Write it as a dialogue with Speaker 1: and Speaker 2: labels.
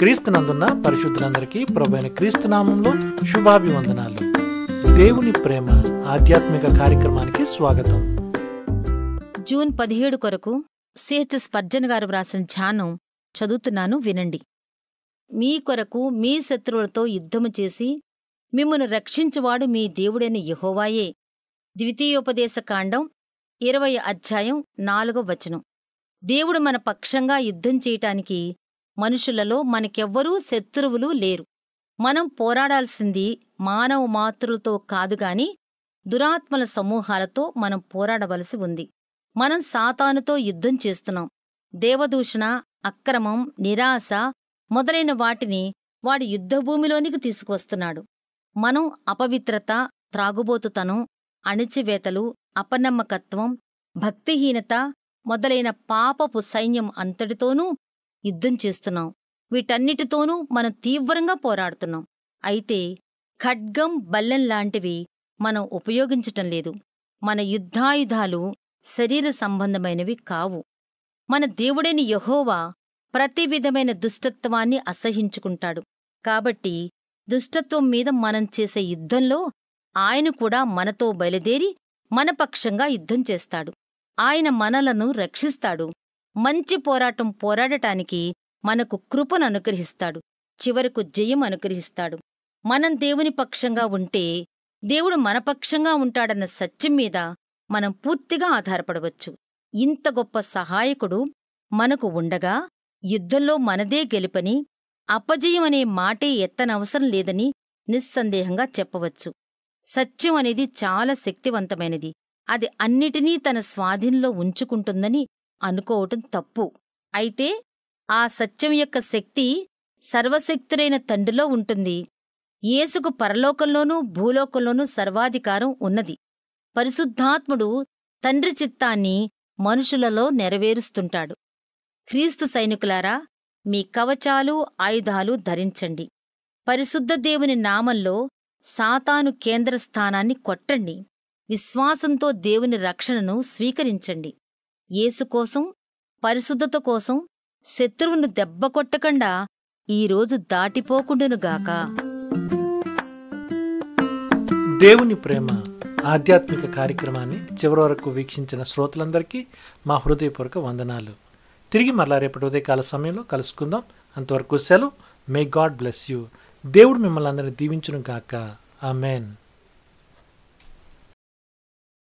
Speaker 1: క్రీస్తునందున్న పరిశుద్ధులందరికీ ప్రభువైన క్రీస్తు నామంలో శుభాభివందనాలు. దేవుని ప్రేమ ఆధ్యాత్మిక కార్యక్రమానికి స్వాగతం.
Speaker 2: జూన్ 17 కొరకు సిహెచ్ స్పర్జన్ గారు వ్రాసిన ధ్యానం చదువుతున్నాను, వినండి. మీ కొరకు మీ శత్రువులతో యుద్ధము చేసి మిమ్మును రక్షించువాడు మీ దేవుడైన యెహోవాయే. ద్వితీయోపదేశకాండం 20వ అధ్యాయం 4వ వచనం. దేవుడు మన పక్షంగా యుద్ధం చేయటానికి మనుషులలో మనకెవ్వరూ శత్రువులు లేరు. మనం పోరాడాల్సింది మానవ మాతృలతో కాదుగాని దురాత్మల సమూహాలతో మనం పోరాడవలసి ఉంది. మనం సాతానుతో యుద్ధం చేస్తున్నాం. దేవదూషణ, అక్రమం, నిరాశ మొదలైన వాటిని వాడి యుద్ధభూమిలోనికి తీసుకువస్తున్నాడు. మనం అపవిత్రత, త్రాగుబోతుతనం, అణిచివేతలు, అపనమ్మకత్వం, భక్తిహీనత మొదలైన పాపపు సైన్యం అంతటితోనూ యుద్ధం చేస్తున్నాం. వీటన్నిటితోనూ మనం తీవ్రంగా పోరాడుతున్నాం. అయితే ఖడ్గం, బల్లెం లాంటివి మనం ఉపయోగించటం లేదు. మన యుద్ధాయుధాలు శరీర సంబంధమైనవి కావు. మన దేవుడైన యెహోవా ప్రతి విధమైన దుష్టత్వాన్ని అసహించుకుంటాడు. కాబట్టి దుష్టత్వం మీద మనం చేసే యుద్ధంలో ఆయన కూడా మనతో బయలుదేరి మన పక్షంగా యుద్ధం చేస్తాడు. ఆయన మనలను రక్షిస్తాడు. మంచి పోరాటం పోరాడటానికి మనకు కృపను అనుగ్రహిస్తాడు. చివరకు జయం అనుగ్రహిస్తాడు. మనం దేవుని పక్షంగా ఉంటే దేవుడు మన పక్షంగా ఉంటాడన్న సత్యం మీద మనం పూర్తిగా ఆధారపడవచ్చు. ఇంత గొప్ప సహాయకుడు మనకు ఉండగా యుద్ధంలో మనదే గెలుపని, అపజయం అనే మాటే ఎత్తనవసరం లేదని నిస్సందేహంగా చెప్పవచ్చు. సత్యం అనేది చాలా శక్తివంతమైనది. అది అన్నిటినీ తన స్వాధీనంలో ఉంచుకుంటుందని అనుకోవటం తప్పు. అయితే ఆ సత్యం యొక్క శక్తి సర్వశక్తుడైన తండ్రిలో ఉంటుంది. యేసుకు పరలోకంలోనూ భూలోకంలోనూ సర్వాధికారం ఉన్నది. పరిశుద్ధాత్ముడు తండ్రి చిత్తాన్ని మనుషులలో నెరవేరుస్తుంటాడు. క్రీస్తు సైనికులారా, మీ కవచాలు, ఆయుధాలు ధరించండి. పరిశుద్ధ దేవుని నామంలో సాతాను కేంద్రస్థానాన్ని కొట్టండి. విశ్వాసంతో దేవుని రక్షణను స్వీకరించండి. యేసుకోసం, పరిశుద్ధత కోసం శత్రువును దెబ్బకొట్టకుండా ఈరోజు దాటిపోకుండునుగాక.
Speaker 1: దేవుని ప్రేమ ఆధ్యాత్మిక కార్యక్రమాన్ని చివరి వరకు వీక్షించిన శ్రోతలందరికీ మా హృదయపూర్వక వందనాలు. తిరిగి మరలా రేపటి ఉదయకాల సమయంలో కలుసుకుందాం. అంతవరకు సెలవు. May God bless you. దేవుడు మిమ్మల్ని అందరినీ దీవించును గాక. ఆమెన్.